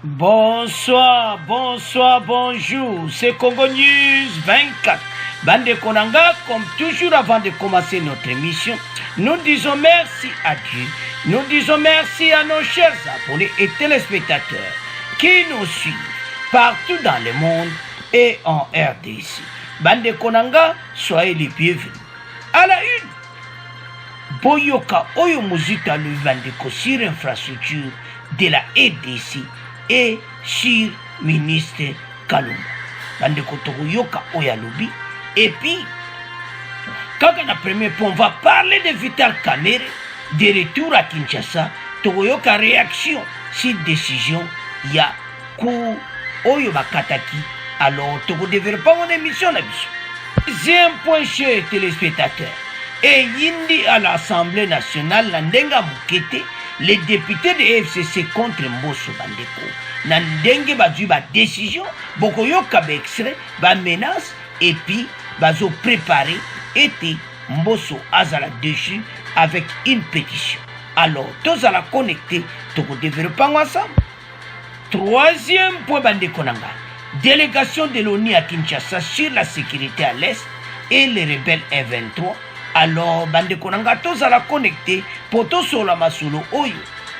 Bonsoir, bonsoir, bonjour. C'est Congo News 24. Bande Konanga, comme toujours avant de commencer notre émission, nous disons merci à Dieu. Nous disons merci à nos chers abonnés et téléspectateurs qui nous suivent partout dans le monde et en RDC. Bande Konanga, soyez les bienvenus. À la une, Boyoka Oyo Muzita le Vandeko sur infrastructure de la RDC et sur ministre Kalumba. Bandeko Togoyoka Oyalobi. Et puis, quand on a premier point, on va parler de Vital Kamerhe, de retour à Kinshasa. Togoyoka réaction sur décision, il y a Kou Oyo Bakataki. Alors, Togo devrait pas mon émission là. Deuxième point, chers téléspectateurs. Et Yindi à l'Assemblée nationale, Nandenga Mukete, les députés de FCC contre Mbosso Bandeko. Nandenge Bazu ba décision, Bokoyoka ba extrait, ba menace, et puis Bazo préparé, était Mbosso Azala dessus avec une pétition. Alors, tous à la connecter, tous développons ensemble. Troisième point Bandeko Nanga. Délégation de l'ONU à Kinshasa sur la sécurité à l'Est et les rebelles M23. Alors, Bandeko Nanga, tous à la connecter pour tous sur la masolo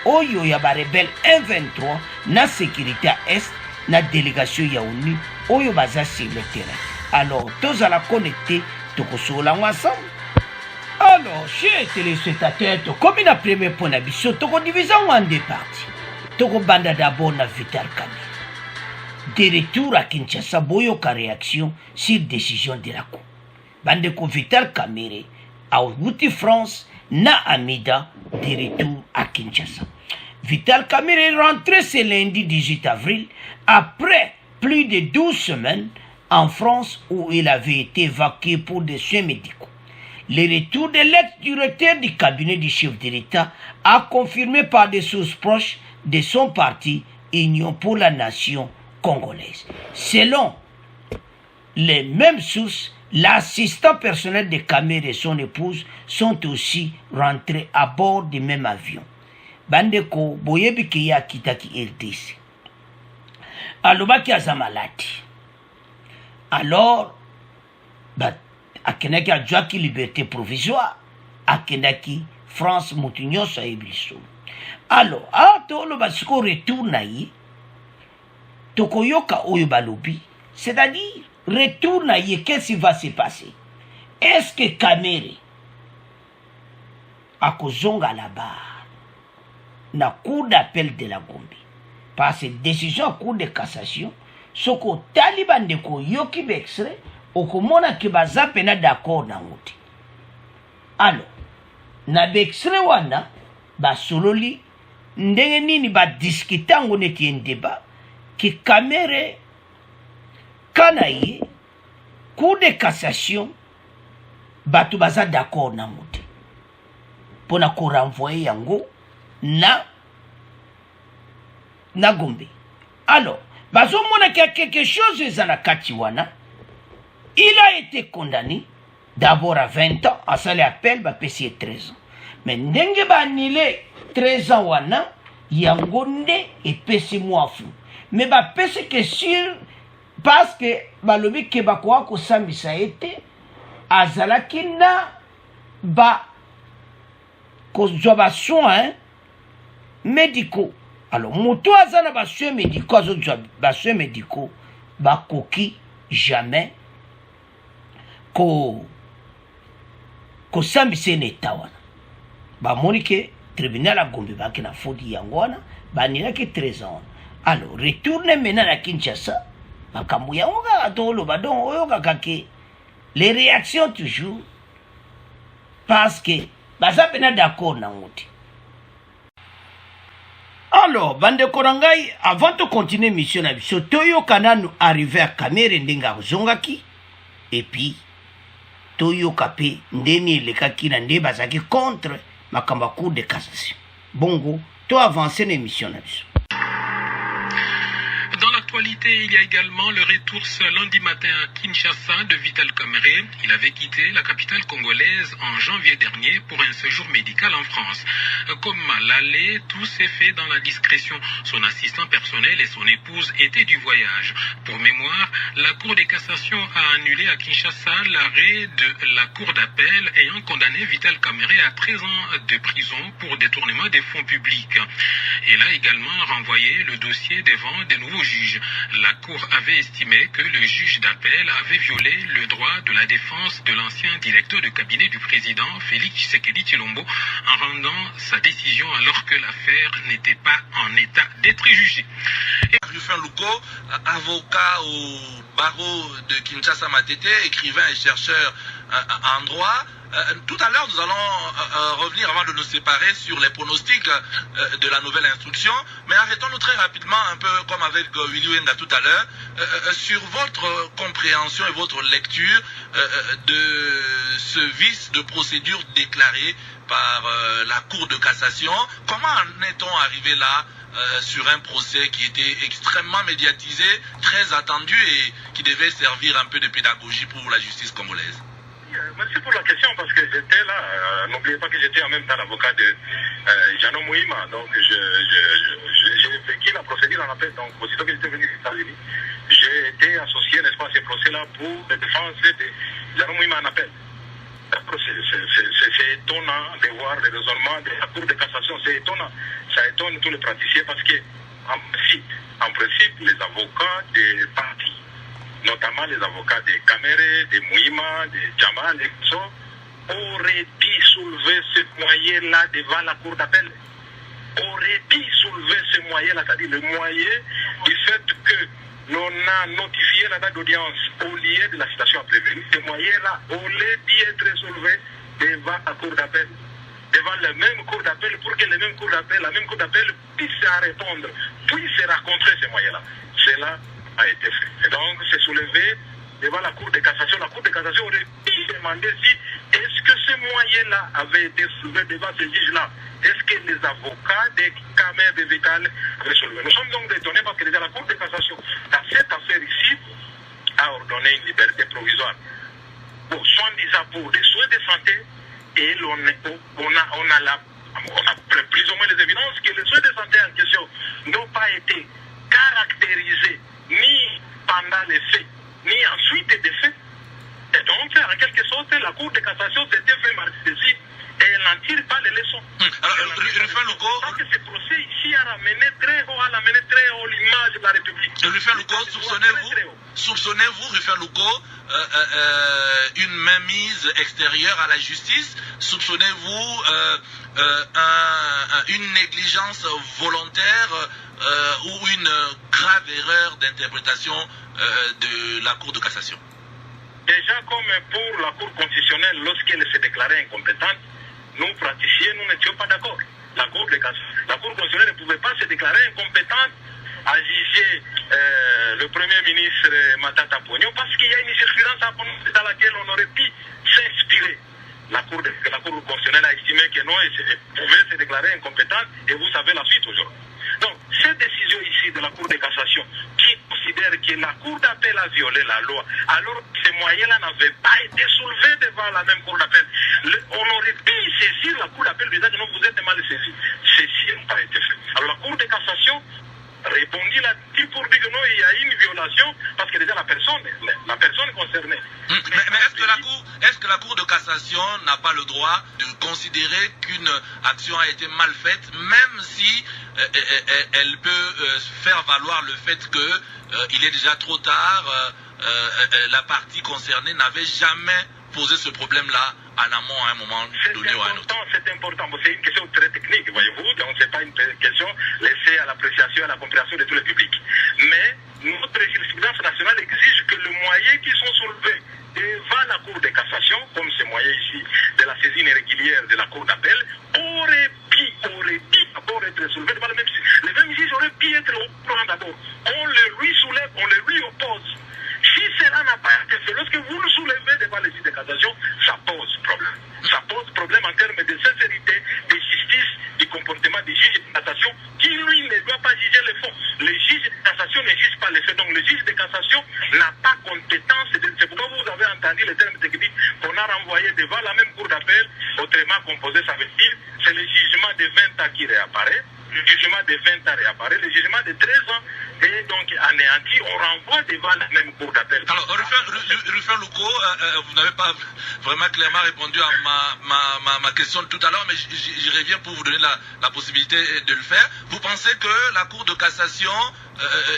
Oyo ya ba rebelle M23 na sécurité à Est, na délégation ya ONU, Oyo baza sur le terrain. Alors, tous à la connecter, tous sur la ensemble. Alors, chers téléspectateurs, comme il a premier point d'ambition, tous divisons en deux parties. Tous banda d'abord na Vital Kamerhe. De retour à Kinshasa, Boyoka réaction sur décision de la Cour. Bandeko Vital Kamerhe a outi France na Amida de retour à Kinshasa. Vital Kamerhe est rentré ce lundi 18 avril après plus de 12 semaines en France où il avait été évacué pour des soins médicaux. Le retour de l'ex-directeur du cabinet du chef de l'État a confirmé par des sources proches de son parti Union pour la Nation congolaise. Selon les mêmes sources, l'assistant personnel de Kamerhe et son épouse sont aussi rentrés à bord du même avion. Bandeko boyebi ke ya kitaki RDC. Alobaki azamalati. Alors, akenaki adjouaki liberté provisoire. Akenaki France Moutinho sa ebliso. Alors, tolo basiko retour na ye. Tokoyoka oyo balobi. C'est-à-dire, retour na ye, qu'est-ce qui va se passer? Est-ce que Kamerhe akozonga là-bas na cour d'appel de la Gombe? Parce que décision cour de cassation, soko taliban de ko yoki bexre, okomona ke baza pena d'accord na ngote. Alors, na bexre wana, basololi, ndenge nini ba discuter ngo neti en débat, que Kamerhe Kanaye, cour de cassation, batu baza d'accord na ngote. Pona ko renvoyer yango na Gombe. Alors, bazo mona qu'il y a quelque chose ezana katiwana. Il a été condamné d'abord à 20 ans, à ça l'appel ba pesi 13 ans. Mais ndenge ba annulé 13 ans wana, yangonde et pesi moi fou. Mais ba pesi que sur parce que balobi ke bakwa ko sambisa ete azalaki na ba ko joba soin médicaux. Alors moto azana ba soin médicaux ba soin médicaux ba koki jamais ko sambisa neta wana. Ba monike tribunal a Gombe ba kina fodi yango wana ba nilaki 13 ans. Alors retourne maintenant à Kinshasa. Les réactions toujours parce que baza pena d'accord na ngoti. Alors bande korangai, avant de continuer mission na biso toyo kana nous arriver à Kamerhe ndenga zongaki et puis toyo kapé ndeni lekaki na nde bazaki contre makamba cour de cassation. Bongo to avancer l'émission na biso. Dans l'actualité l'actualité, il y a également le retour ce lundi matin à Kinshasa de Vital Kamerhe. Il avait quitté la capitale congolaise en janvier dernier pour un séjour médical en France. Comme à l'aller, tout s'est fait dans la discrétion. Son assistant personnel et son épouse étaient du voyage. Pour mémoire, la Cour de cassation a annulé à Kinshasa l'arrêt de la Cour d'appel ayant condamné Vital Kamerhe à 13 ans de prison pour détournement des fonds publics. Elle a également renvoyé le dossier devant de nouveaux juges. La Cour avait estimé que le juge d'appel avait violé le droit de la défense de l'ancien directeur de cabinet du président Félix Tshisekedi Tshilombo en rendant sa décision alors que l'affaire n'était pas en état d'être jugée. Rufin Luko, avocat au barreau de Kinshasa Matete, écrivain et chercheur en droit. Tout à l'heure, nous allons revenir avant de nous séparer sur les pronostics de la nouvelle instruction. Mais arrêtons-nous très rapidement, un peu comme avec Willy Wenda tout à l'heure, sur votre compréhension et votre lecture de ce vice de procédure déclaré par la Cour de cassation. Comment en est-on arrivé là sur un procès qui était extrêmement médiatisé, très attendu et qui devait servir un peu de pédagogie pour la justice congolaise? Merci pour la question parce que j'étais là. N'oubliez pas que j'étais en même temps l'avocat de Jeannot Mouima. Donc j'ai vécu la procédure en appel. Donc aussitôt que j'étais venu aux États-Unis, j'ai été associé, n'est-ce pas, à ces procès-là pour la défense de Jeannot Mouima en appel. C'est étonnant de voir le raisonnement de la Cour de cassation. C'est étonnant. Ça étonne tous les praticiens parce que en principe, les avocats des partis, notamment les avocats de Kamerhe, de Mouima, de Jamal, et tout ça, auraient dû soulever ce moyen-là devant la Cour d'appel. Auraient dû soulever ce moyen-là, c'est-à-dire le moyen du fait que l'on a notifié la date d'audience au lieu de la citation à prévenir. Ce moyen-là aurait dû être soulevé devant la Cour d'appel, devant la même Cour d'appel, pour que la même Cour d'appel puisse répondre, puisse rencontrer ce moyen-là. Cela a été fait. Et donc, c'est soulevé devant la Cour de cassation. La Cour de cassation aurait pu demander si est-ce que ce moyen-là avait été soulevé devant ce juge-là. Est-ce que les avocats des Kamerhe de Vital avaient soulevé? Nous sommes donc étonnés parce que déjà la Cour de cassation, dans cette affaire ici, a ordonné une liberté provisoire. Bon, soi-disant pour des soins de santé, et on a plus ou moins les évidences que les soins de santé en question n'ont pas été caractérisés ni pendant les faits, ni ensuite des faits. Et donc, en quelque sorte, la Cour de cassation s'était fait marcher et elle n'en tire pas les leçons. Alors, Rufin Luko, que ce procès ici a ramené très haut l'image de la République. Rufin Luko, soupçonnez-vous, Rufin Luko, une mainmise extérieure à la justice? Soupçonnez-vous une négligence volontaire ou une grave erreur d'interprétation de la Cour de cassation? Déjà, comme pour la Cour constitutionnelle, lorsqu'elle s'est déclarée incompétente, nous, praticiens, nous n'étions pas d'accord. La Cour constitutionnelle ne pouvait pas se déclarer incompétente à juger le Premier ministre Matata Ponyo parce qu'il y a une jurisprudence dans laquelle on aurait pu s'inspirer. La Cour constitutionnelle a estimé que non, elle pouvait se déclarer incompétente et vous savez la suite aujourd'hui. Donc, cette décision ici de la Cour de cassation qui considère que la Cour d'appel a violé la loi, alors ces moyens-là n'avaient pas été soulevés devant la même Cour d'appel. On aurait pu saisir la Cour d'appel disant que non, vous êtes mal saisi. Ceci n'a pas été fait. Alors la Cour de cassation répondit là-dessus pour dire que non, il y a une violation parce que déjà la personne concernée. Mais est-ce que la Cour de cassation n'a pas le droit de considérer qu'une action a été mal faite, même si elle peut faire valoir le fait qu'il est déjà trop tard, la partie concernée n'avait jamais posé ce problème-là en amont à un moment donné ou à un autre? C'est important, c'est une question très technique, voyez-vous, donc ce n'est pas une question laissée à l'appréciation et à la compréhension de tous les publics. Mais notre jurisprudence nationale exige que les moyens qui sont soulevés devant la Cour de cassation, comme ces moyens ici de la saisine irrégulière de la Cour d'appel, aurait pu d'abord être soulevés devant le même juge. Le même juge aurait pu être au courant d'abord. On le lui soulève, on le lui oppose. Si cela n'a pas été fait, lorsque vous le soulevez devant les juges de cassation, ça pose problème. Ça pose problème en termes de sincérité, de justice, du comportement des juges de cassation qui, lui, ne doit pas juger les fonds. Les juges de cassation ne jugent pas pas les faits. Donc le juge de cassation n'a pas compétence. C'est pourquoi vous avez entendu les termes techniques qu'on a renvoyé devant la même cour d'appel, autrement composé, ça veut dire c'est le jugement de 20 ans qui réapparaît. Le jugement de 20 ans réapparaît, le jugement de 13 ans est donc anéanti, on renvoie devant la même cour d'appel. Alors, Rufin Louko, vous n'avez pas vraiment clairement répondu à ma question tout à l'heure, mais j'y reviens pour vous donner la possibilité de le faire. Vous pensez que la Cour de cassation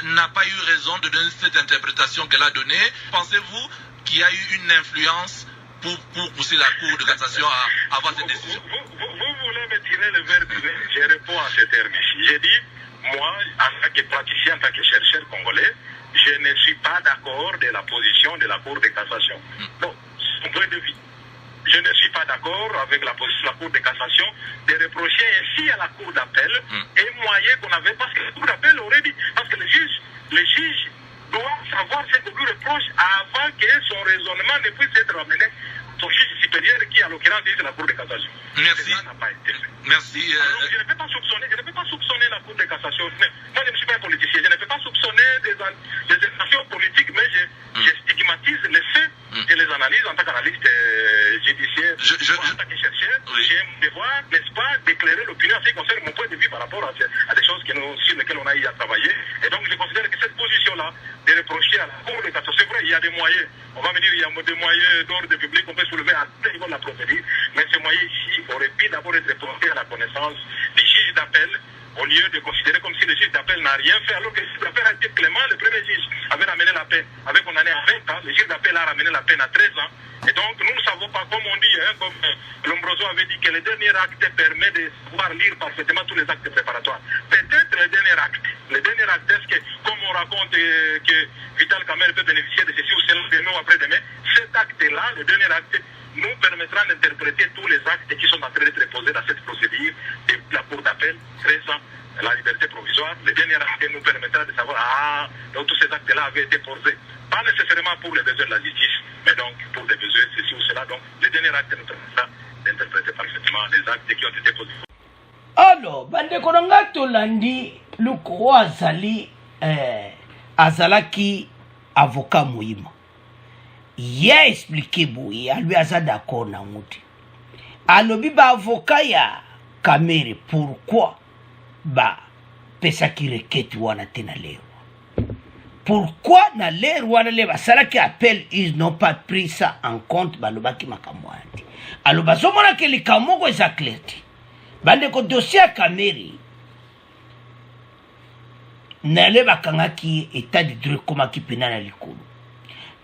n'a pas eu raison de donner cette interprétation qu'elle a donnée? Pensez-vous qu'il y a eu une influence pour pousser la Cour de cassation à avoir cette décision? Vous voulez me tirer le verre du nez? Je réponds à ces termes ici. J'ai dit, moi, en tant que praticien, en tant que chercheur congolais, je ne suis pas d'accord de la position de la Cour de cassation. Bon, c'est mon point de vue. Je ne suis pas d'accord avec la position de la Cour de cassation de reprocher ainsi à la Cour d'appel un moyen qu'on avait, parce que la Cour d'appel aurait dit, parce que le juge doit savoir ce que lui reproche avant que son raisonnement ne puisse être ramené au juge supérieur qui, en l'occurrence, dit la Cour de cassation. Merci. Ça n'a pas été fait. Merci. Alors, je ne peux pas soupçonner la Cour de cassation. Moi, je ne suis pas un politicien. Je ne peux pas soupçonner des intentions politiques, mais je stigmatise les faits et les analyses en tant qu'analyste judiciaire. En tant que chercheur, j'ai un devoir, n'est-ce pas, d'éclairer l'opinion en ce qui concerne mon point de vue par rapport à des choses sur lesquelles on a eu à travailler. Et donc, je considère que cette position-là, de reprocher à la Cour de cassation, c'est vrai, il y a des moyens. On va me dire, il y a des moyens d'ordre public qu'on peut soulever à tout niveau de la procédure, mais ces moyens ici auraient pu d'abord être portés à la connaissance du juge d'appel, au lieu de considérer comme si le juge d'appel n'a rien fait, alors que le juge d'appel a été clément. Le premier juge avait ramené la peine, avait condamné à 20 ans, le juge d'appel a ramené la peine à 13 ans. Et donc, nous ne savons pas, comme on dit, comme Lombroso avait dit, que le dernier acte permet de pouvoir lire parfaitement tous les actes préparatoires. Peut-être le dernier acte, est-ce que, comme on raconte que Vital Kamerhe peut bénéficier de ceci ou cela demain ou après-demain, cet acte-là, le dernier acte, nous permettra d'interpréter tous les actes qui sont en train d'être posés dans cette procédure de la Cour d'appel, 13 ans, la liberté provisoire. Le dernier acte nous permettra de savoir, donc tous ces actes-là avaient été posés, pas nécessairement pour les besoins de la justice, mais donc pour des besoins ceci ou cela. Donc le dernier acte nous permettra d'interpréter parfaitement les actes qui ont été posés. Alors, bandeko nanga tolandi Luko azalaki avocat muima. Il a expliqué boye, lui aza d'accord na muti. Alobi ba avocat ya Kamerhe, pourquoi ba pesaki requête wana tena lero? Pourquoi na lero wana le basalaki appel, ils n'ont pas pris ça en compte, balobaki makambo andi. Alors bazomona ke likamoko eza clair. Bandeko dossier ya Kamerhe nale bakangaki état de droit komaki pena na likolo.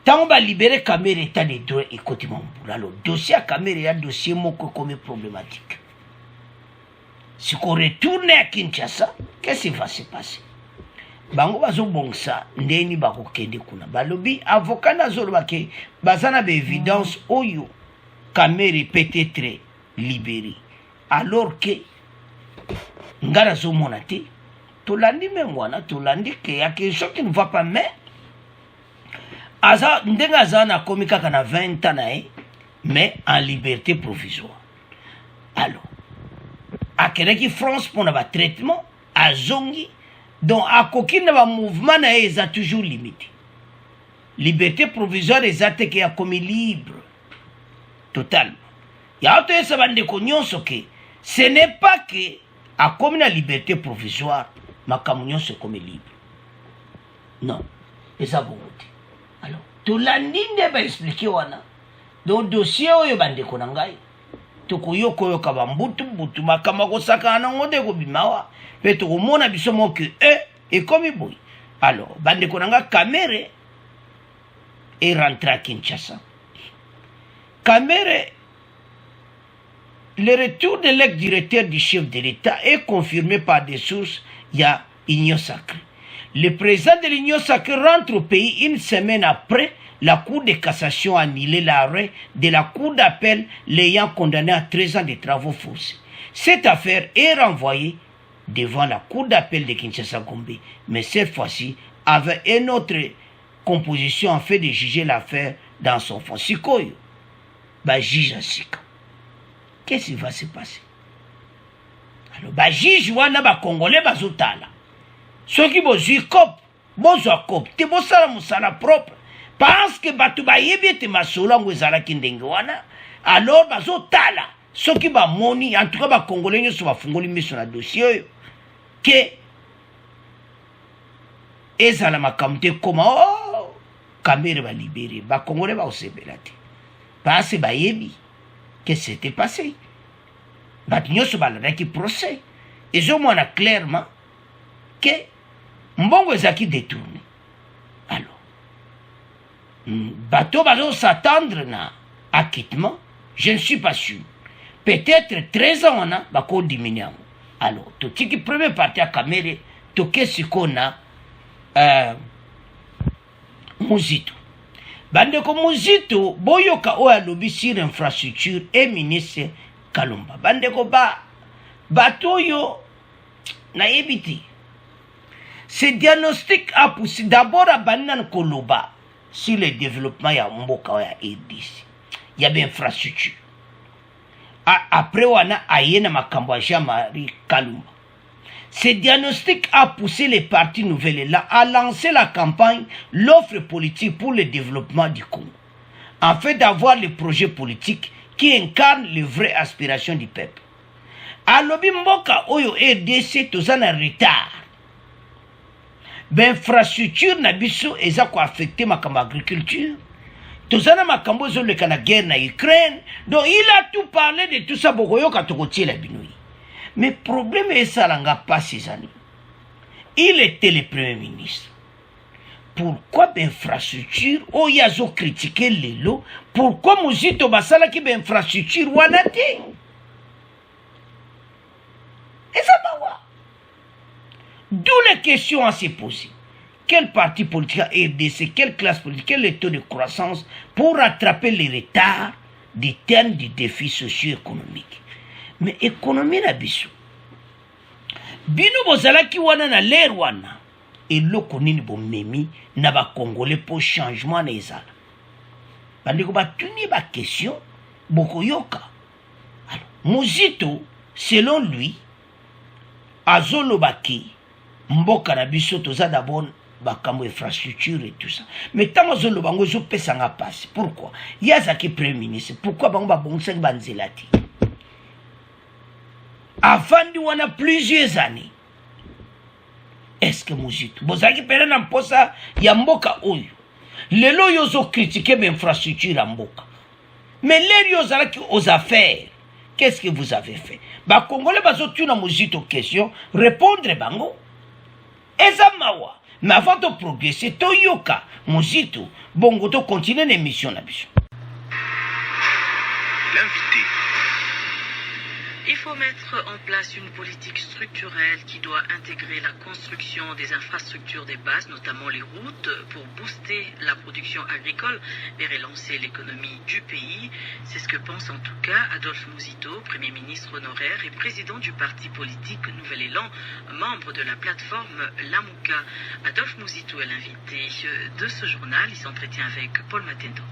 Tant ba libérer Kamerhe, état de droit et côté Mambula. Alors dossier à Kamerhe ya dossier moko comme problématique. Si on retourne à Kinshasa, qu'est-ce qui va se passer? Bango bazo bongsa ndeni bako kende kuna. Balobi avocat na zolo bake bazana be évidence oyo Kamerhe peut être libéré. Alors que ngara zo monate tolandi mengwana tolandi ke ya quelque chose qui ne va pas, mais aza ndenga zana komika kana 20 ans mais en liberté provisoire. Alors akereki France pour na traitement azongi, donc akokina ba mouvement na eza toujours limité. Liberté provisoire ezate ke ya komi libre totalement. Ya auto esa bande konyonso ke ce n'est pas que à comme la liberté provisoire makambo nyonso comme libre. Non, eza bongote. Alors tolandi nde ba expliquer wana. Donc dossier oyo bande konangai tokoyoka yoka bambutu makambo kosaka na ngode ko bimawa pe tokomona biso moke et comme boy. Alors bande konanga Kamerhe est rentré à Kinshasa. Kamerhe, le retour de l'ex-directeur du chef de l'État est confirmé par des sources, il y a Union Sacrée. Le président de l'Union Sacrée rentre au pays une semaine après la Cour de cassation a annulé l'arrêt de la Cour d'appel l'ayant condamné à 13 ans de travaux forcés. Cette affaire est renvoyée devant la Cour d'appel de Kinshasa-Gombe, mais cette fois-ci avec une autre composition en fait de juger l'affaire dans son fond. Sikoyo, bah juge Sika. Qu'est-ce qui va se passer? Alors, bah juge wana ba Congolais bazotala. Ceux qui bozui cop bozwa copte bosala mosala propre parce que bato bayebi ete masolo yango ezalaki ndenge wana alors bazotala soki bamoni en tout cas bakongole nyonso bafungoli miso na dossier oyo ke ezala makambo te koma Kamere balibere bakongole baosepela te parce bayebi que c'était passé bato nyonso balandaki procès ezomona clairement que mbongo ezalaki détourné alors bato bazosatendre na acquittement je ne suis pas sûr peut-être 13 ans wana bakodimini yango alors totiki première partie ya Kamere toke sikoyo na Muzito bandeko Muzito boyoka oyo alobi sur infrastructure et ministre Kalumba bandeko bato oyo nayebi te ce diagnostic a poussé d'abord abandi nanu koloba sur le développement ya mboka oyo ya RDC ya infrastructure après wana aye na makambo ya Jean-Marie Kalumba. Ce diagnostic a poussé les partis nouvelles là à lancer la campagne l'offre politique pour le développement du Congo, afin d'avoir les projets politiques qui incarnent les vraies aspirations du peuple. Alobi mboka oyo RDC toza na retard. Infrastructure na biso eza ko affecter makambo agriculture. Toza na makambo zo le kana guerre na Ukraine. Donc il a tout parlé de tout ça bokoyo katokoti la binouyi. Mais le problème est ça, pas ces années. Il était le premier ministre. Pourquoi l'infrastructure, oh y a critiqué les lots, pourquoi Muzito basala qui infrastructure wanate? Et ça va voir. D'où les questions à se poser. Quel parti politique a RDC, quelle classe politique, quel est le taux de croissance pour rattraper les retards des termes du défi socio-économique? Mais économie na biso bino bozalaki wana na l'air wana eloko nini bomemi na ba congolais pour changement na ezala bandeko batuni ba question bokoyoka. Alors Muzito selon lui azolobaki mboka na biso toza d'abord bakambo infrastructure et tout ça mais tant azoloba ngo ezopesanga passe pourquoi yazaki premier ministre pourquoi bango babongisaki banzela te avant on a plusieurs années. Est-ce que Muzito bozaki pele na mposa ya mboka oyo lelo yozo critiquer l'infrastructure ya mboka mais les yozalaki aux affaires qu'est-ce que vous avez fait ba congolais bazotuna Muzito question répondre bango eza mawa mais avant de progresser toyoka Muzito bongo to continuer l'émission na biso. L'invité. Il faut mettre en place une politique structurelle qui doit intégrer la construction des infrastructures de base, notamment les routes, pour booster la production agricole et relancer l'économie du pays. C'est ce que pense en tout cas Adolphe Muzito, Premier ministre honoraire et président du parti politique Nouvel Élan, membre de la plateforme Lamuka. Adolphe Muzito est l'invité de ce journal. Il s'entretient avec Paul Matendo.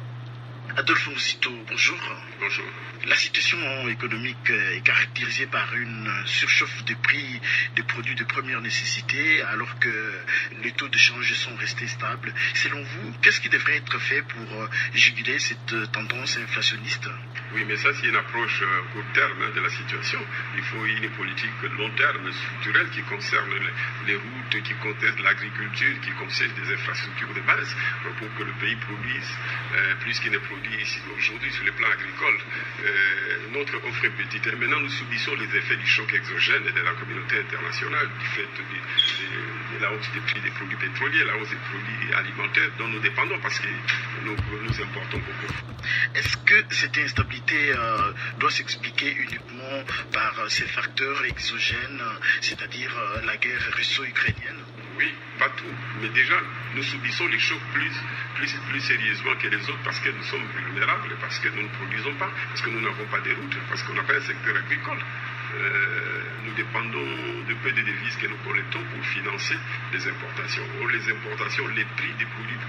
Adolphe Muzito, bonjour. Bonjour. La situation économique est caractérisée par une surchauffe des prix des produits de première nécessité alors que les taux de change sont restés stables. Selon vous, qu'est-ce qui devrait être fait pour juguler cette tendance inflationniste? Oui, mais ça c'est une approche court terme de la situation. Il faut une politique long terme, structurelle, qui concerne les routes, qui concerne l'agriculture, qui concerne des infrastructures de base pour que le pays produise plus qu'il ne produit ici aujourd'hui sur le plan agricole. Notre offre est petite. Et maintenant, nous subissons les effets du choc exogène de la communauté internationale du fait de la hausse des prix des produits pétroliers, la hausse des produits alimentaires dont nous dépendons parce que nous importons beaucoup. Est-ce que cette instabilité doit s'expliquer uniquement par ces facteurs exogènes, c'est-à-dire la guerre russo-ukrainienne? Oui, pas tout. Mais déjà, nous subissons les chocs plus sérieusement que les autres parce que nous sommes vulnérables, parce que nous ne produisons pas, parce que nous n'avons pas de routes, parce qu'on n'a pas un secteur agricole. Nous dépendons de peu de devises que nous collectons pour financer les importations. Or, les importations, les prix des produits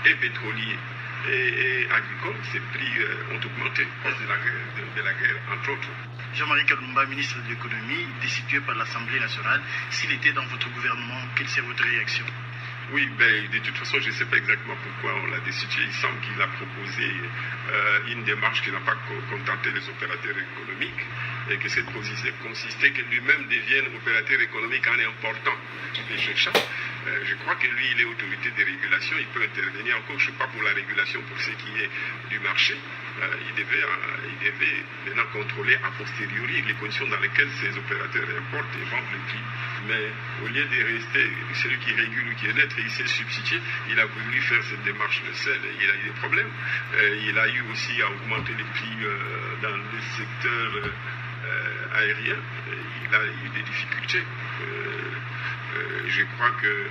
et pétroliers et agricoles, ces prix ont augmenté à cause de la guerre, entre autres. Jean-Marie Kalumba, ministre de l'économie, destitué par l'Assemblée nationale, s'il était dans votre gouvernement, quelle serait votre réaction? Oui, ben, de toute façon, je ne sais pas exactement pourquoi on l'a destitué. Il semble qu'il a proposé une démarche qui n'a pas contenté les opérateurs économiques et que cette position consistait que lui-même devienne opérateur économique en important les chercheurs. Je crois que lui, il est autorité de régulation, il peut intervenir encore, je ne sais pas pour la régulation, pour ce qui est du marché. Il devait maintenant contrôler a posteriori les conditions dans lesquelles ces opérateurs importent et vendent le prix. Mais au lieu de rester celui qui régule ou qui est neutre, il s'est substitué. Il a voulu faire cette démarche de seul et il a eu des problèmes. Il a eu aussi à augmenter les prix dans le secteur aérien. Il a eu des difficultés. Je crois que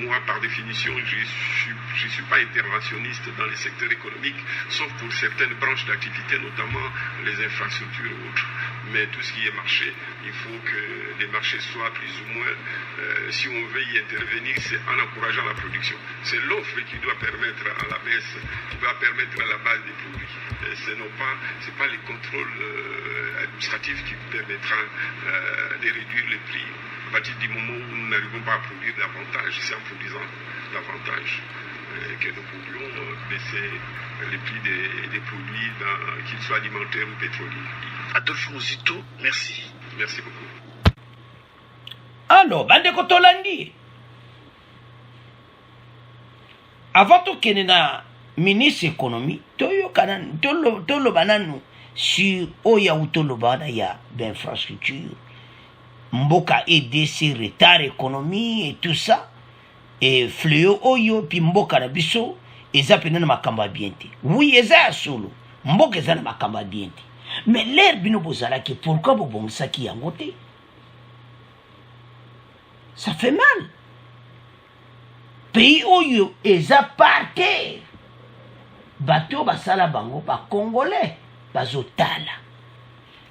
moi, par définition, je ne suis pas interventionniste dans les secteurs économiques, sauf pour certaines branches d'activité, notamment les infrastructures et autres. Mais tout ce qui est marché, il faut que les marchés soient plus ou moins, si on veut y intervenir, c'est en encourageant la production. C'est l'offre qui doit permettre à la baisse, qui doit permettre à la base des produits. Ce n'est pas les contrôles administratifs qui permettra de réduire les prix. À partir du moment où nous n'arrivons pas à produire davantage, c'est en produisant davantage que nous pourrions baisser les prix des produits, qu'ils soient alimentaires ou pétroliers. Adolphe Muzito, merci. Merci beaucoup. Alors, bandeko tolandi. Avant tokende na ministre économie, toloba nanu sur oya utoloba na ya d'infrastructure. Mboka EDC, retard économie et tout ça. Et fléau oyo, puis mboka na biso, eza pena na makamba biente. Oui, eza solo. Mboka eza na makamba biente. Mais l'air bino bozalaki, pourquoi vous bongsaki yangote? Ça fait mal. Pays oyo, eza par terre. Bateau basala bango, ba Congolais, bazotala.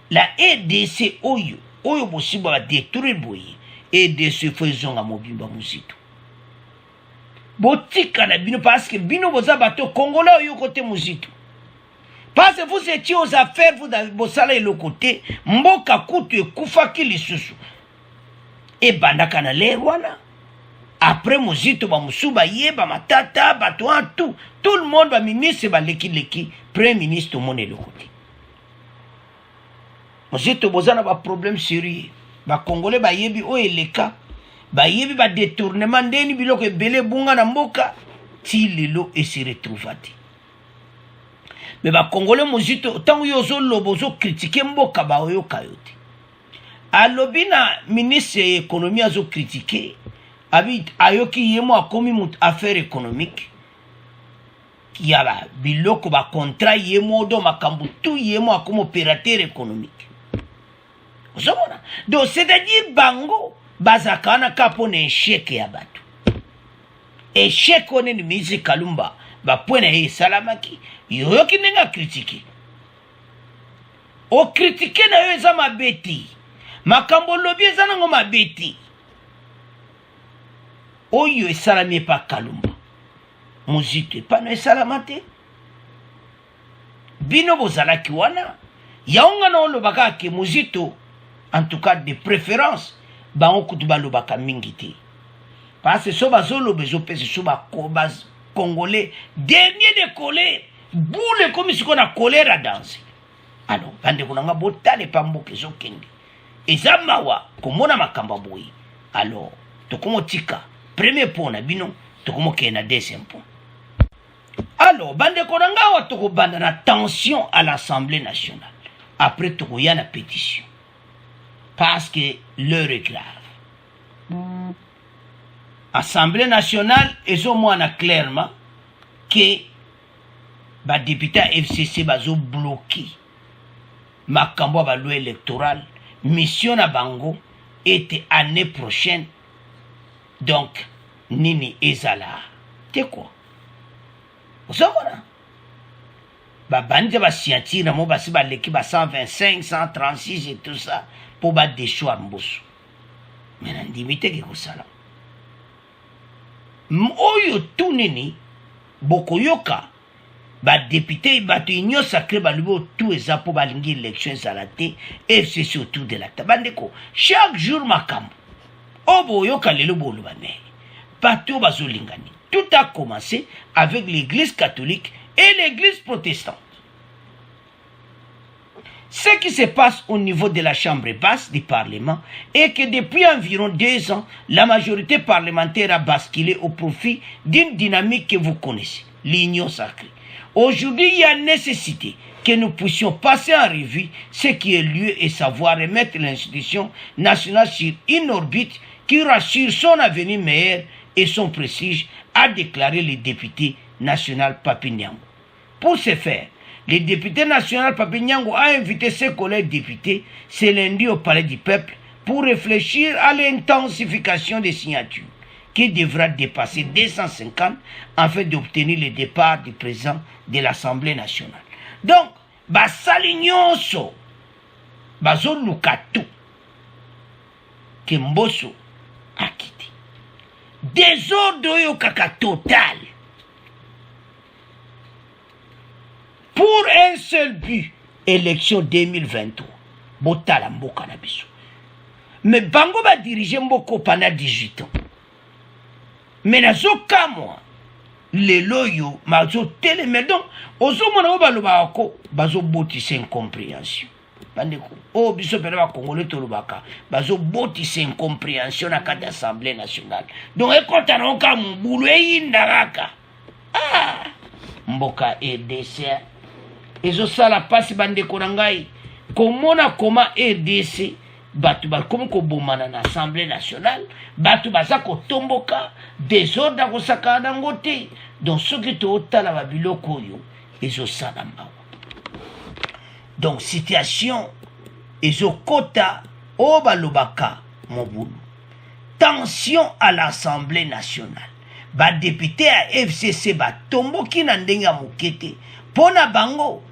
La EDC oyo, oyo bosiba ba détruire boye et de ce faisons mobimba muzito botika na bino parce que bino boza bato congolais oyo côté muzito parce que vous étiez aux affaires vous bosala le côté mboka kutu ekufaki lisusu et bandaka na lerwana après muzito ba musuba yeba matata bato tout le monde ba ministre ba leki premier ministre au monde le côté. Muzito bozana ba problème sérieux. Ba Congolais ba yebi o eleka. Ba yebi ba détournement ndeni biloko ebele bunga na mboka. Ti lelo et se retrouvati. Mais ba Congolais muzito tangu yozo lobo zo critiquer mboka ba oyo kayote. Alobina ministre économie azo critiquer. Abi ayoki yemo akomi mut affaire économique. Yaba biloko ba contrat yemo do makambu tout yemo akomi opérateur économique. Donc, c'est-à-dire, bango, bazakana kapone échec ya batu. Échec on est mise kalumba, ba pwena ye salamaki, yoyoki nenga critiquer. O critiquer na yo eza mabeti. Makambo lobi eza nango mabeti. Oyo esalami pa kalumba. Muzito epa na esalamate. Bino bozalaki wana. Yaonga na olobaka ke muzito. En tout cas, de préférence, bango kutuba lobaka mingiti. Parce que soba zolo bezo pese soba kobaz congolais dernier de colère, boule comme si on a colère à danser. Alors, bande kunanga botale pamboke zo kende. Ezamawa komona makamba boyi. Alors, tokomo tika premier point na bino, tokomo kena deuxième point. Alors, bande kunanga wa toko banda na tension à l'Assemblée nationale. Après toko ya na pétition. Parce que l'heure est grave. Assemblée nationale, ils ont moins clairement que les députés FCC ont bloqué ma campagne loi électorale. Mission à Bango était année prochaine. Donc, Nini Ezala. C'est quoi? Vous savez quoi? Bandi va scientifique, na mo basi ba l'équipe 125, 136 et tout ça. Pour battre des choix mbosso. Mais n'en dimite que ça. Oyo tout nini, boko yoka, ba député, ba tu union sacré, ba lubo tout et ça pour balingi élection salate, FCC autour de la tabandeko. Chaque jour makam. Obo yoka lelo bolo ba ne. bateau bazolingani. Tout a commencé avec l'église catholique et l'église protestante. Ce qui se passe au niveau de la chambre basse du Parlement est que depuis environ 2 ans, la majorité parlementaire a basculé au profit d'une dynamique que vous connaissez, l'union sacrée. Aujourd'hui, il y a nécessité que nous puissions passer en revue ce qui est lieu et savoir remettre l'institution nationale sur une orbite qui rassure son avenir meilleur et son prestige, a déclaré le député national Papi Niango. Pour ce faire, le député national Papi Niango a invité ses collègues députés ce lundi au Palais du Peuple pour réfléchir à l'intensification des signatures qui devra dépasser 250 afin d'obtenir le départ du président de l'Assemblée nationale. Donc, basali nyonso bazoluka tout que Mbosso a quitté. Désordre oyo kaka total. Pour un seul but, élection 2023. Botala mboka na biso. Mais bango va diriger mboko pendant 18 ans. Mais nazo kamwa les loyo mazo télé mais donc ozo mona baloba ko bazo botisa incompréhension. Bandeko o biso pere ba congolais to lobaka bazo botisa incompréhension na kati assemblée nationale. Donc e kontana oka mbulu e indaka. Ah mboka RDC ezo sala pasi bandeko na ngai komona koma RDC batu bakomi kobomana na assemblée nationale batu baza kotomboka désordre kosaka nango te. Donc soki tootala babiloko oyo ezosala mawa. Donc situation ezokota o balobaka mobulu. Tension à l'Assemblée nationale. Ba député à FCC batomboki na ndenge ya mokete pona bango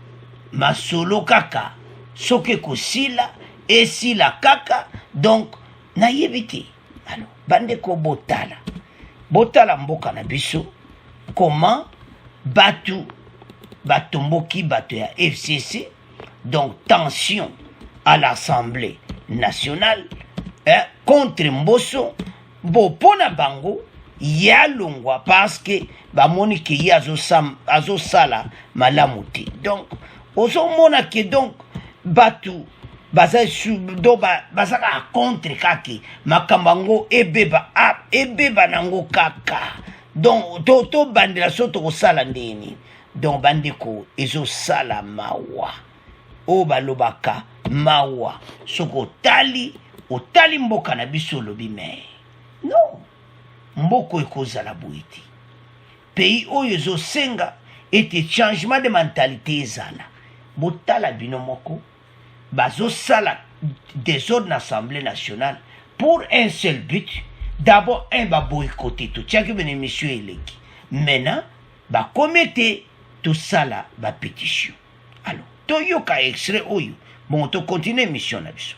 masolo kaka soki kosila esila kaka. Donc nayebi te. Alors bandeko botala mboka na biso comment batu batomboki bato ya FCC. Donc tension à l'Assemblée nationale contre Mbosso bopona bango ya longwa parce que bamoni ke ya azo sala malamu te. Donc ozomona ke donc batu baza basaka contre kaki makambango ebeba nango kaka. Donc to bandela soto kosala ndeni. Donc bandeko ezosala mawa o balobaka mawa soko otali mboka na biso lobi me non mboko ekozala boiti pays oyo ezosenga ete changement de mentalité ezala botala bino moko bazosala désordre na Assemblée nationale pour un seul but. D'abord un ba boycotter tout tiaki bene monsieur eleki maintenant ba commettre tout ça là ba pétition. Alors toyoka extrait oyo bon to continuer mission na biso.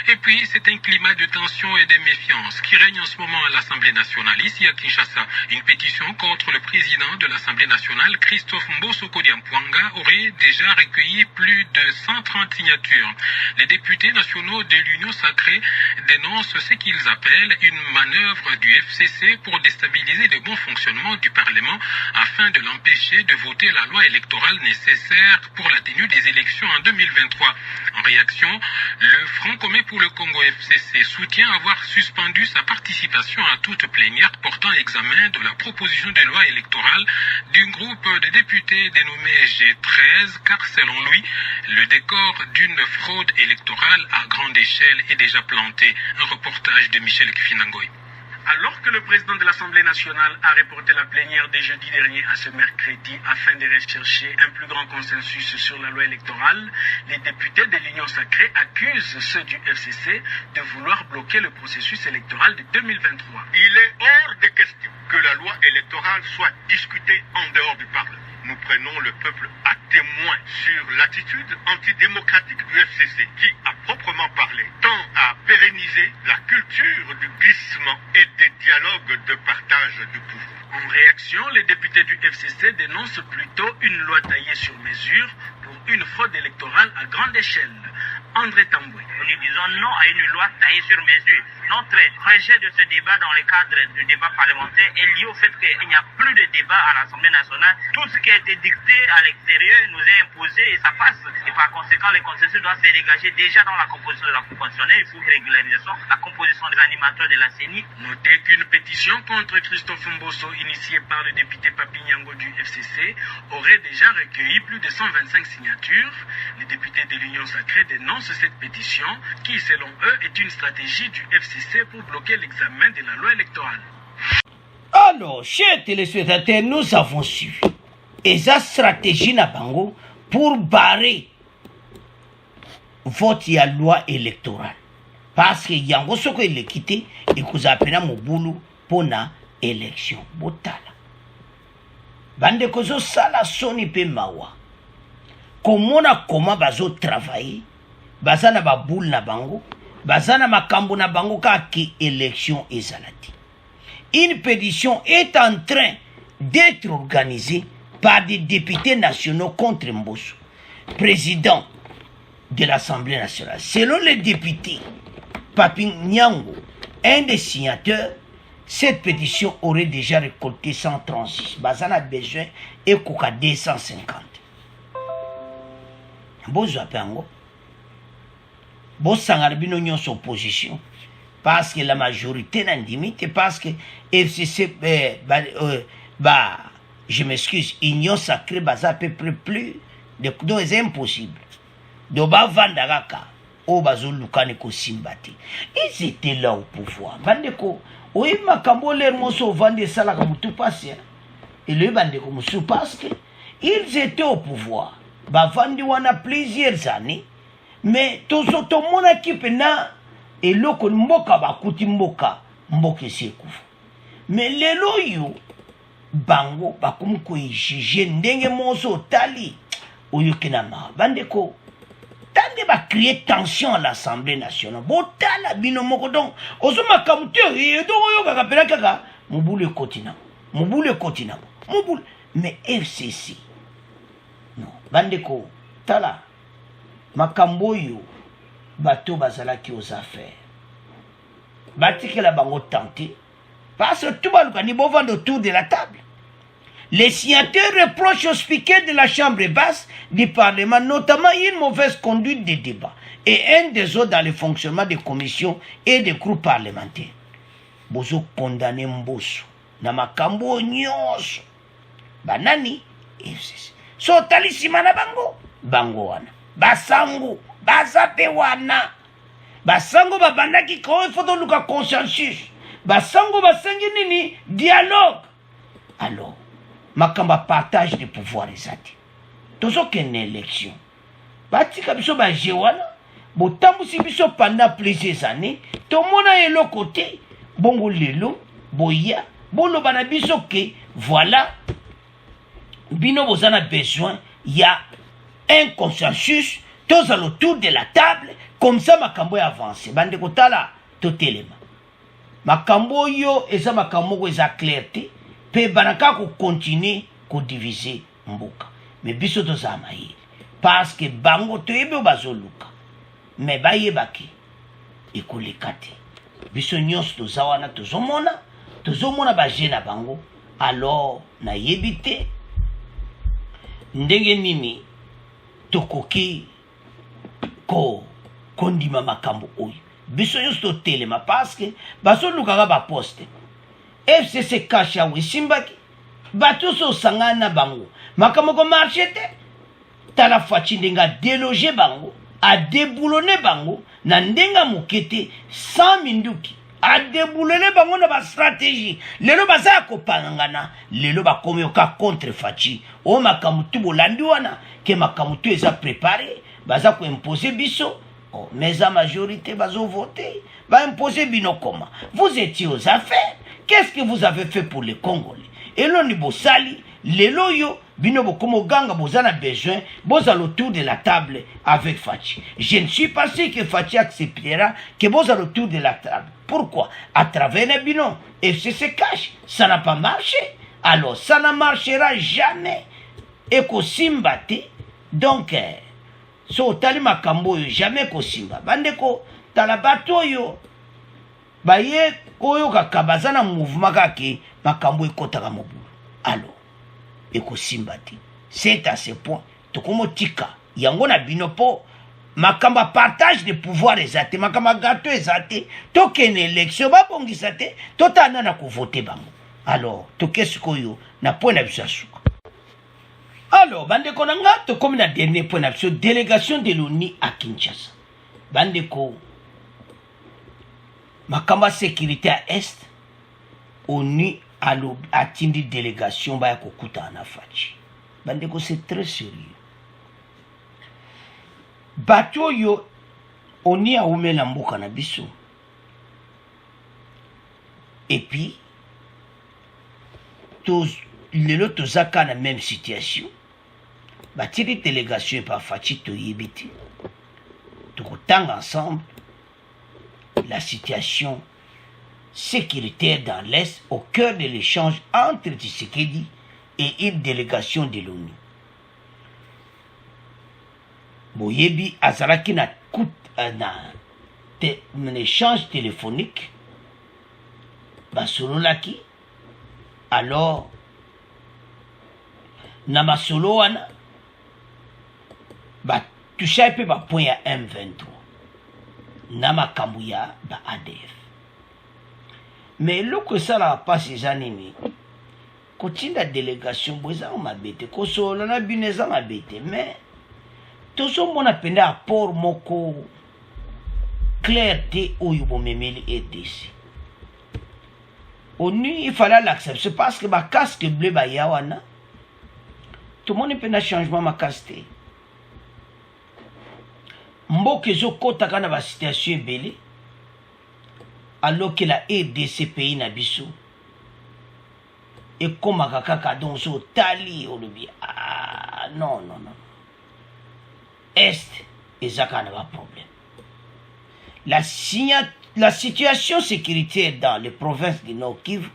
Et puis, c'est un climat de tension et de méfiance qui règne en ce moment à l'Assemblée nationale. Ici à Kinshasa, une pétition contre le président de l'Assemblée nationale, Christophe Mbosso Kodiampwanga, aurait déjà recueilli plus de 130 signatures. Les députés nationaux de l'Union sacrée dénoncent ce qu'ils appellent une manœuvre du FCC pour déstabiliser le bon fonctionnement du Parlement afin de l'empêcher de voter la loi électorale nécessaire pour la tenue des élections en 2023. En réaction, le Front commun pour le Congo FCC soutient avoir suspendu sa participation à toute plénière portant examen de la proposition de loi électorale d'un groupe de députés dénommé G13 car selon lui, le décor d'une fraude électorale à grande échelle est déjà planté. Un reportage de Michel Kifinangoy. Alors que le président de l'Assemblée nationale a reporté la plénière de jeudi dernier à ce mercredi afin de rechercher un plus grand consensus sur la loi électorale, les députés de l'Union sacrée accusent ceux du FCC de vouloir bloquer le processus électoral de 2023. Il est hors de question que la loi électorale soit discutée en dehors du Parlement. Nous prenons le peuple à témoin sur l'attitude antidémocratique du FCC qui, à proprement parler, tend à pérenniser la culture du glissement et des dialogues de partage du pouvoir. En réaction, les députés du FCC dénoncent plutôt une loi taillée sur mesure pour une fraude électorale à grande échelle. André Tamboué. Nous disons non à une loi taillée sur mesure. Notre rejet de ce débat dans le cadre du débat parlementaire est lié au fait qu'il n'y a plus de débat à l'Assemblée nationale. Tout ce qui a été dicté à l'extérieur nous est imposé et ça passe. Et par conséquent, le consensus doit se dégager déjà dans la composition de la Cour constitutionnelle. Il faut une régularisation, la composition des animateurs de la CENI. Notez qu'une pétition contre Christophe Mbosso, initiée par le député Papi Nyango du FCC, aurait déjà recueilli plus de 125 signatures. Les députés de l'Union sacrée dénoncent cette pétition qui, selon eux, est une stratégie du FCC pour bloquer l'examen de la loi électorale. Alors, chers téléspectateurs, nous avons su et sa stratégie na bango pour barrer vote à loi électorale. Parce que yango soko il est quitté et que vous appelez mon boulot pour la élection. Botala. Bande kozo sala soni pe mawa. Comment bazo travailler, bazana ba boule na bango, bazana makambo na bango ki élection ezalati. Une pétition est en train d'être organisée par des députés nationaux contre Mbosso, président de l'Assemblée nationale. Selon les députés, Papi Nyango, un des signataires, cette pétition aurait déjà récolté 136. Bazana besoin et koka 250. Bozo apengo. Sangarabino nyon son opposition. Parce que la majorité n'a limite, parce que FCC, je m'excuse, Union sacrée, à peu près plus, donc c'est impossible. Donc, Vandagaka, Obazo Lukaneko Simbati. Ils étaient là au pouvoir. Bandeko, oui, ma cambo l'air mosso vende ça comme tout passé. Et le bandeko moussou parce que ils étaient au pouvoir. Bavandi wana plusieurs années, mais tout ce monde qui pena et loko mboka bakuti mboka sekufu. Mais lelo yo bango bakumko ijije ndenge moso tali oyokinama bandeko tande ba créer tension à l'Assemblée nationale. Botala bino moko donc ozoma kamute et donc oyo kakapela kaka mubule kotina. Mais FCC non bandeko tala makambo yo bato bazalaki aux affaires batikela bango tenté parce que tout baluka ni bon vendre autour de la table. Les signataires reprochent au speaker de la chambre basse du Parlement notamment une mauvaise conduite des débats et un désordre dans le fonctionnement des commissions et des groupes parlementaires. Bozo condamné Mbosso na makambo nyonso banani FCC so tali simana bango wana basango bazape wana basango babandaki ko foto luka consensus basango basengi nini dialogue. Alors makamba partage de pouvoir ezati tozo ken élection batika biso ba jewana botambusi biso pendant plusieurs années tomona eloko te bongo lelo boya bolo bana biso ke voilà bino bozana besoin il y a un consensus tous à autour de la table comme ça makambo avance bande kotala totelema makambo yo eza makambo ko eza clarté pe banaka ko continuer ko diviser mboka mais biso to zama yi parce que bango to yebe bazoluka mais bayebaki ekulikate biso nyos to zawana to zomona ba jena bango alors na yebite ndenge nini tokoki ko kondima makambo oyo biso nyonso totelema parce que bazolukaka baposte FCC kasha wisimbaki bato so sangana na bango makambo ko marché te tala fachi ndenga déloger bango a déboulonner bango na ndenga mokete sans minduki a déboulonner bango na ba stratégie lelo baza ko pangana lelo ba komyoka contre fachi o makambo tu bolandi wana ke makambo tu eza préparé baza ko imposer biso. Oh, mais la majorité va voter, va imposer binokoma. Vous étiez aux affaires. Qu'est-ce que vous avez fait pour les Congolais? Et l'on est sali, les loyaux, binobokomo ganga, vous en avez besoin, vous allez autour de la table avec Fachi. Je ne suis pas sûr que Fachi acceptera que vous allez autour de la table. Pourquoi? À travers les binômes, FCC cache, ça n'a pas marché. Alors, ça ne marchera jamais. Et qu'au Simbate, donc, so tali makambo yo jamais ko simba bandeko tala bato yo baye oyo kaka baza na mouvement kake makambo ekotaka mobulu alors ekosimba te. C'est à ce point tokomotika yango na bino po makambo partage de pouvoir ezate makambo gato ezate tokene élection babongisa te totanda na kovote bango. Alors tokesikoyo na point na biso suka. Alors bandeko na nga tokomi na dernier point na biso délégation de l'ONU à Kinshasa. Bandeko makamba sécurité à est ONU atindi délégation baya kokuta na fachi. Bandeko c'est très sérieux. Bato yo ONU a umela mboka na biso. Et puis lelo tozaka na même situation. Batiri délégation par fachi to yebiti. Tokotanga ensemble la situation sécuritaire dans l'Est au cœur de l'échange entre Tshisekedi et une délégation de l'ONU. Boyebi azalaki na un échange téléphonique basololaki alors na masolo wana batusha pe bapoint ya M23 na makambo ya ba ADF. Mais loko esala pasi eza nini kotinda délégation bo eza mabete kosolola na bino eza mabete mais tozomona pende apport moko clair te oyo bomemeli EDC. ONU il fallait l'accepter parce que ba casque bleu ba yawana tout le monde pende changement ma casque mboka ezokotaka na ba situation ebele alors que la RDC pays na biso ekomaka kaka donc so tali olobi non est ezaka na ba problème. La situation sécuritaire dans les provinces du Nord Kivu,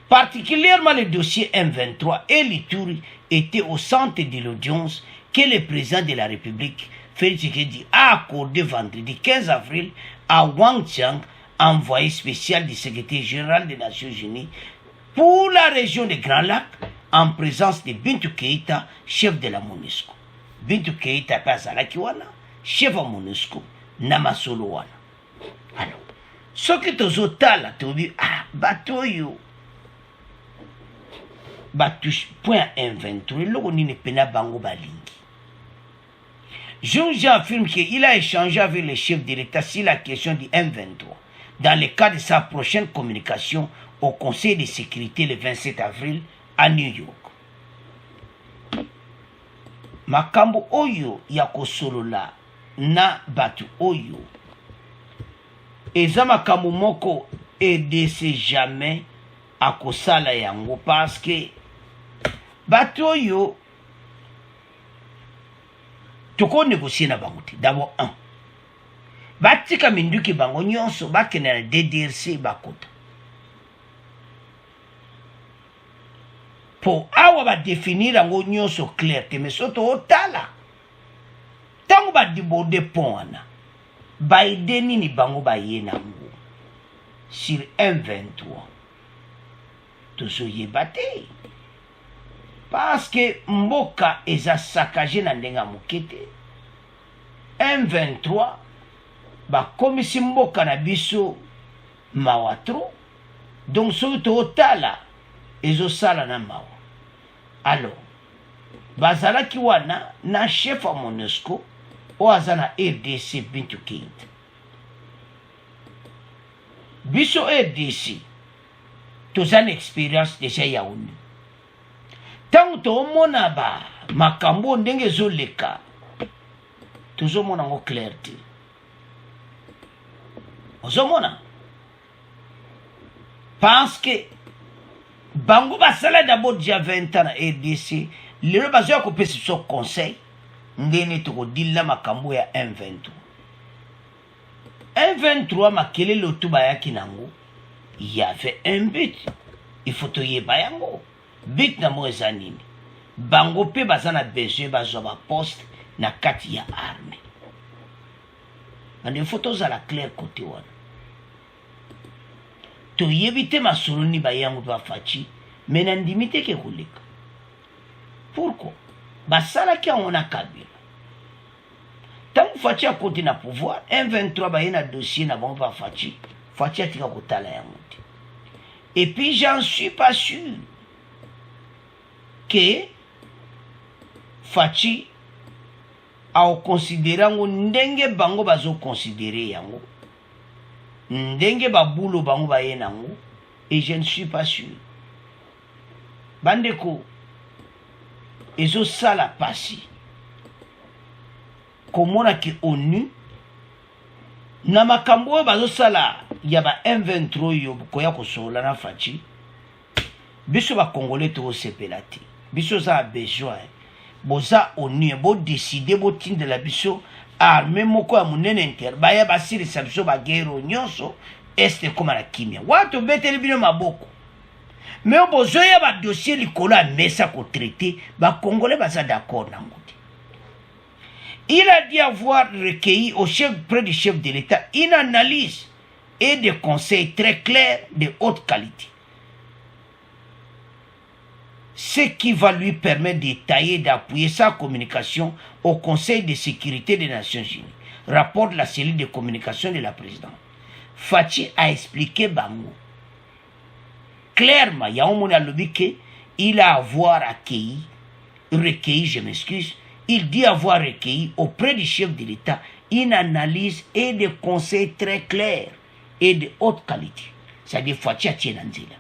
particulièrement le dossier M23 et l'Ituri, était au centre de l'audience que le président de la République Félix Tshisekedi a accordé vendredi 15 avril à Wang Qiang, envoyé spécial du secrétaire général des Nations Unies pour la région des Grands Lacs, en présence de Bintou Keïta, chef de la MONUSCO. Bintou Keïta Pazalaki wana, chef de la MONUSCO, Namasolo wana. Alors, ce que tozotala tobi batoyo batouche point M23 loko nini pena bango balingi. Jean affirme qu'il a échangé avec le chef de l'État sur la question du M23 dans le cadre de sa prochaine communication au Conseil de sécurité le 27 avril à New York. Makambo oyo ya kosolola na batu oyo eza makambo moko EDC jamais à kosala yango parce que batu oyo toko négocier na bango te. D'abord un batika minduki bango nyonso bakene na DDRC bakota po awa ba définir yango nyonso clair te mais soto otala tango ba diborde pont wana baide nini bango baye nango sur M23 tozoyeba te parce que mboka eza saccagé na ndenga mokete M23 bakomisi mboka na biso mawa tro donc soki tootala ezosala na mawa. Alors bazalaki wana na chef wa MONUSCO oyo aza na RDC Bintou Keïta. Biso RDC toza na expérience deja ya ONU. Tango toomona ba makambo ndenge ezoleka tozomona ngo clair te. Ozomona parce que bango basala d'abord déjà 20 ans na RDC lelo bazoya kopesa biso conseil ndenge tokodila makambo ya M23. M23 makelele otu bayaki nango il y avait un but, il faut toyeba yango but na mo eza nini bango pe baza na besoin bazwa ba poste na kati ya armée bande faut tozala clair côté wana toyebi te masolo ni bayango bafaci me na ndimi te ke koleka. Pourquoi? Basalaki yango na Kabila ntango Faci akoti na pouvoir M23 baye na dossier na bango bafaci Faci atika kotala yango te. Et puis j'en suis pas sûr que Faci aokonsidere yango ndenge bango bazokonsidere yango, ndenge babulo bango baye nango, et je ne suis pas sûr. Bandeko ezosala pasi komona ki ONU na makambo oyo bazosala ya ba M23 oyo koya kosola na Faci, biso bakongole tokosepela te. Biso za besoin boza ONU bo décider bo tindela biso armée moko ya monene inter baya basilisa biso bagero nyonso este koma na kimia watu beteli bino maboko. Mais au besoin ya ba dossier likolo ya mesa ko traiter ba congolais baza d'accord nango te. Il a dit avoir recueilli près du chef de l'État une analyse et des conseils très clairs de haute qualité, ce qui va lui permettre d'étayer et d'appuyer sa communication au Conseil de sécurité des Nations Unies, rapporte la cellule de communication de la présidente. Faci a expliqué bango clairement, il y a un moment il a avoir recueilli, je m'excuse, il dit avoir recueilli auprès du chef de l'État une analyse et des conseils très clairs et de haute qualité. C'est-à-dire Faci a tient nzela.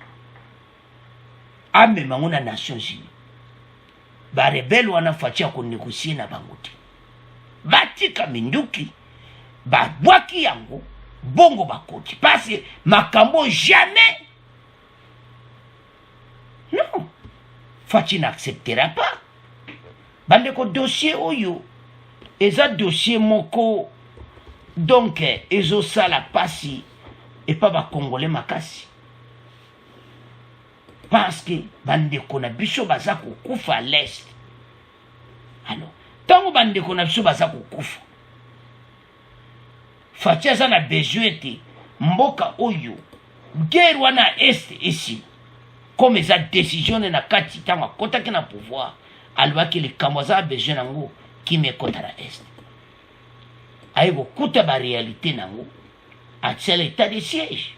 A même on a Nations Unies. Ba rebelle wana Faci a négocier na bango te. Batika minduki, ba bwaki yango, bongo bakoti. Parce que makambo jamais. Non, Faci n'acceptera pas. Bandeko dossier oyo, eza dossier moko, donc ezo sala pasi, et pas ba congolais makasi. Parce que bandeko na biso baza kokufa à l'est. Alors, tango bandeko na biso baza kokufa, Faci aza na besoin te mboka oyo, guerre wana est ici. Comme sa décision na kati tango akotaki na pouvoir, alobaki likambo aza besoin nango qui me kota na est. Aye kokuta ba réalité nango atia l'état de siège.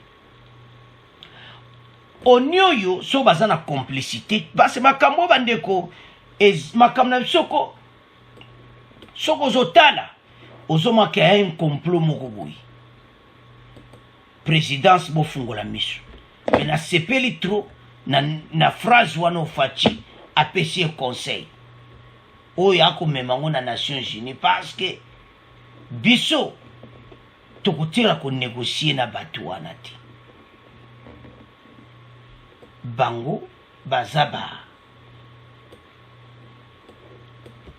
Onyoyo so baza na complicité parce makambo bandeko makambo na soko zotala ozomaka ya un complot moko boyi. Présidence bofungola miso. Mais na sepeli trop na phrase wana Faci apesi conseil oyo akomemango na Nations Unies parce que biso tokotira ko négocier na bato wana te. Bango bazaba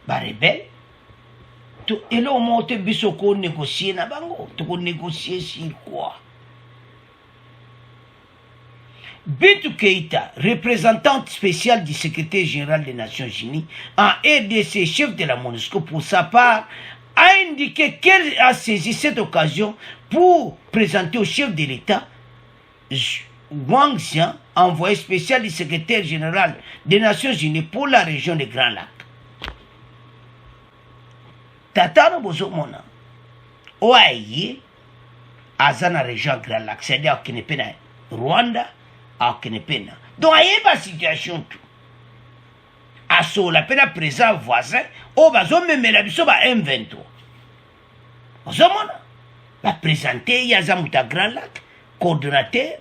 ba rebelle to elo monte biso ko négocier na bango to ko négocier sur quoi? Bintou Keïta, représentante spéciale du secrétaire général des Nations Unies en RDC, chef de la MONUSCO, pour sa part, a indiqué qu'elle a saisi cette occasion pour présenter au chef de l'État, Wang Xian, envoyé spécial du secrétaire général des Nations Unies pour la région des Grands Lacs. Tatano Bozomona, Oaye, Azana région Grand Lac, c'est-à-dire qu'il n'est pas Rwanda, à Kenepena. Donc, il y a une situation tout. À ce la peine présent voisin, au bazo même la biso ba M23. Ozomona, va présenter Yazamuta Grand Lac, coordonnateur,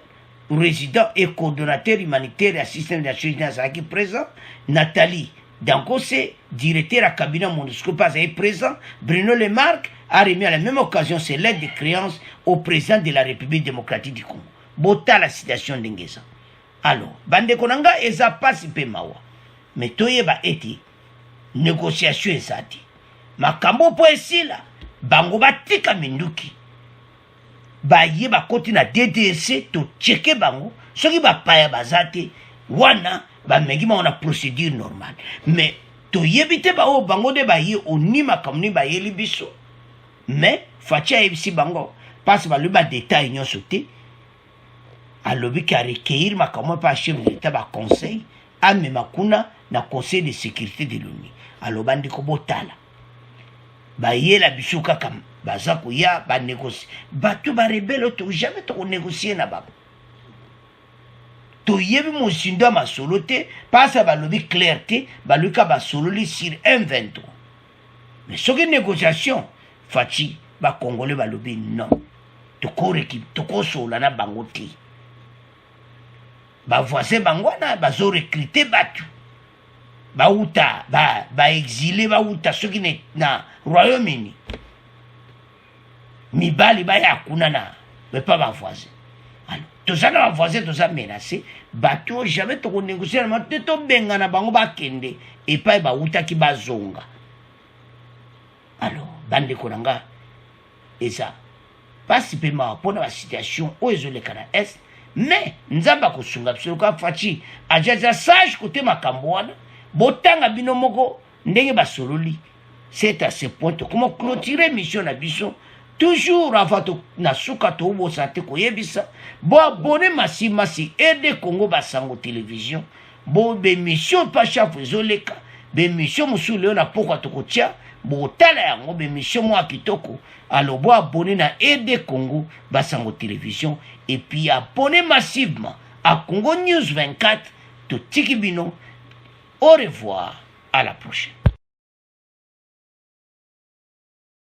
résident et coordonnateur humanitaire et assistant de la Nations Unies qui présent, Nathalie Dankose, directeur à cabinet MONUSCO pas présent, Bruno Lemarque a remis à la même occasion ses lettres de créance au président de la République démocratique du Congo. Bota la situation d'Ingeza. Alors, bande konanga eza pasi pe mawa. Mais toyeba eti négociation ezati. Makambo po esila bango batika minduki. Ba yeba koti na DDC to cheke bango soki ba paya bazate wana ba mengi ma on a procédure normale. Mais toyebite ba o bango de ba yi onima kamni ba yeli biso. Mais Faci ebisi bango parce ba le ba détail nyonso te. alobi ki recueillir makambo pa chef d'état ba conseil amema kuna na conseil de sécurité de l'ONU aloba ndiko botala bayela biso kaka baza koya banégocier bato barebele to jamais tokonégocier na bango toyebi mosindo ya masolo te pasa balobi clair te baluka basololi sur M23 mais soki négociation faci bakongole balobi non tokosola na bango te bavoisin bango wana bazorecrute bato bauta baexile bauta soki na Royaume-Uni mibali baya kuna na bepa bavoisin toza na bavoisin toza menacé bato jamais tokonégocier na te tobenga na bango bakende epai bautaki bazonga alors bandeko na nga eza pasi mpe mawa mpona basituation oyo ezoleka na est mais nzambe akosunga biso ka faci ajaja sage kote makambo wana botanga bino moko ndenge basololi c'est à ce point comment clôturer mission na biso toujours avant na suka to bo santé koyebisa bo abonné masi aide Congo Basango télévision bo be mission pa chef ezoleka be mission musule na pokwa tokotia bo tala yango be mission mo kitoko alors bo abonné na aide Congo Basango télévision et puis abonné massivement à Congo News 24 to tikibino. Au revoir, à la prochaine.